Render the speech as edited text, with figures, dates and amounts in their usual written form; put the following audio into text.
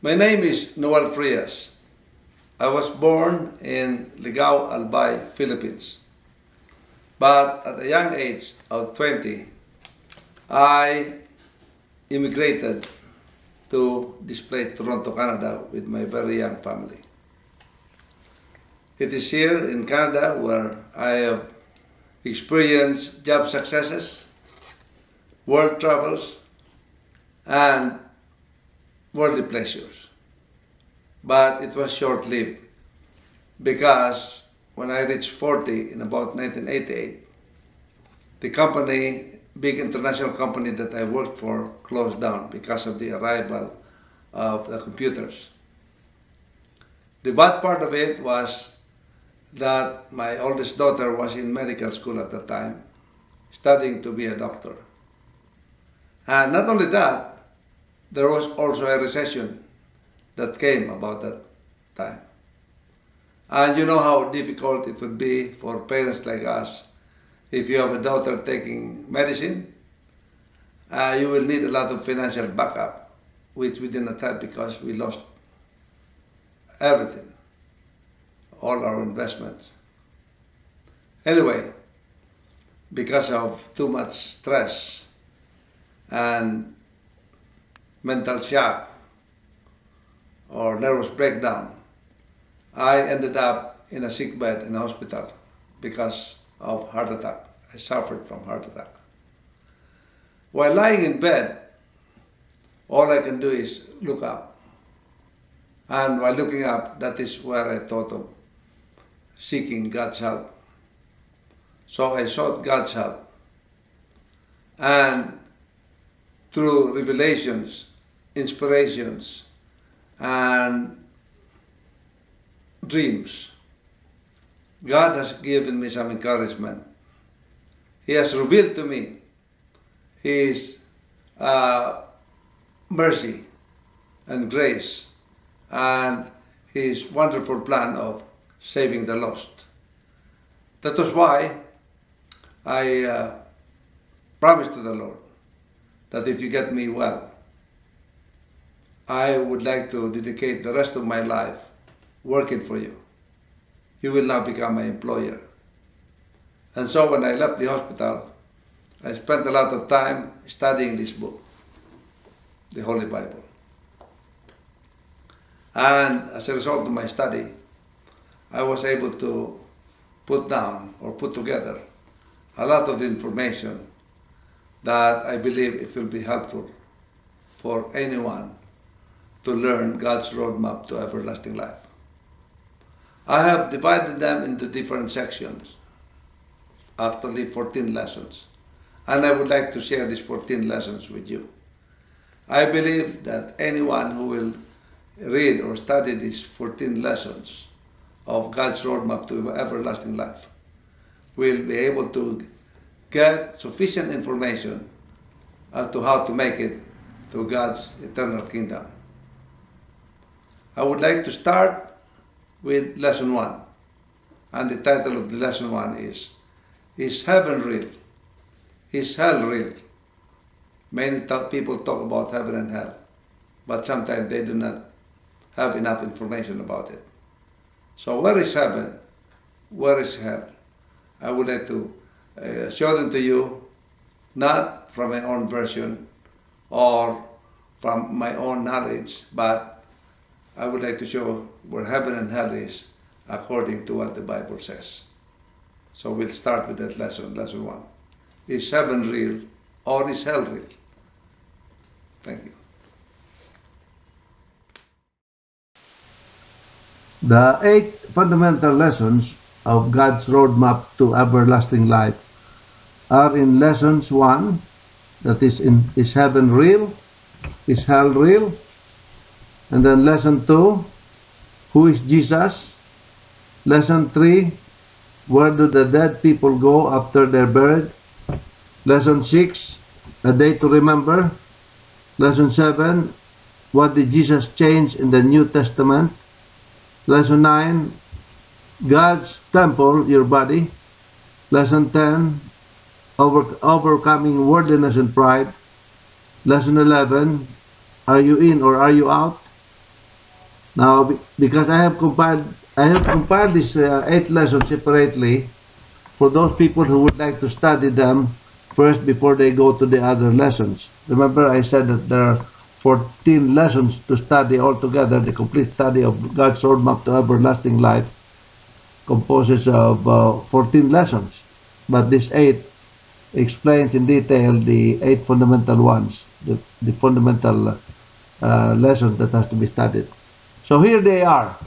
My name is Noel Frias. I was born in Ligao, Albay, Philippines. But at a young age of 20, I immigrated to this place, Toronto, Canada, with my very young family. It is here in Canada where I have experienced job successes, world travels, and worldly pleasures. But it was short-lived because when I reached 40 in about 1988, the company, big international company that I worked for, closed down because of the arrival of the computers. The bad part of it was that my oldest daughter was in medical school at the time, studying to be a doctor. And not only that, there was also a recession that came about that time. And you know how difficult it would be for parents like us. If you have a daughter taking medicine, you will need a lot of financial backup, which we did not have because we lost everything, all our investments. Anyway, because of too much stress and mental shock or nervous breakdown, I ended up in a sick bed in a hospital because of heart attack. I suffered from heart attack. While lying in bed, all I can do is look up. And while looking up, that is where I thought of seeking God's help. So I sought God's help. And through revelations, inspirations, and dreams, God has given me some encouragement. He has revealed to me His mercy and grace and His wonderful plan of saving the lost. That was why I promised to the Lord that if you get me well, I would like to dedicate the rest of my life working for you. You will now become my employer. And so when I left the hospital, I spent a lot of time studying this book, the Holy Bible. And as a result of my study, I was able to put down or put together a lot of information that I believe it will be helpful for anyone to learn God's roadmap to everlasting life. I have divided them into different sections, actually 14 lessons, and I would like to share these 14 lessons with you. I believe that anyone who will read or study these 14 lessons of God's roadmap to everlasting life will be able to get sufficient information as to how to make it to God's eternal kingdom. I would like to start with lesson 1. And the title of the lesson 1 is heaven real? Is hell real? Many people talk about heaven and hell, but sometimes they do not have enough information about it. So where is heaven? Where is hell? I would like to show them to you, not from my own version or from my own knowledge, but I would like to show where heaven and hell is according to what the Bible says. So we'll start with that lesson 1. Is heaven real or is hell real? Thank you. The 8 fundamental lessons of God's roadmap to everlasting life are in lessons 1, that is heaven real? Is hell real? And then lesson 2, who is Jesus? Lesson 3, where do the dead people go after they're buried? Lesson 6, a day to remember. Lesson 7, what did Jesus change in the New Testament? Lesson 9, God's temple, your body. Lesson 10, overcoming worldliness and pride. Lesson 11, are you in or are you out? Now, because I have compiled these 8 lessons separately for those people who would like to study them first before they go to the other lessons. Remember, I said that there are 14 lessons to study altogether. The complete study of God's roadmap to everlasting life composes of 14 lessons, but this 8 explains in detail the 8 fundamental ones, the fundamental lessons that has to be studied. So here they are.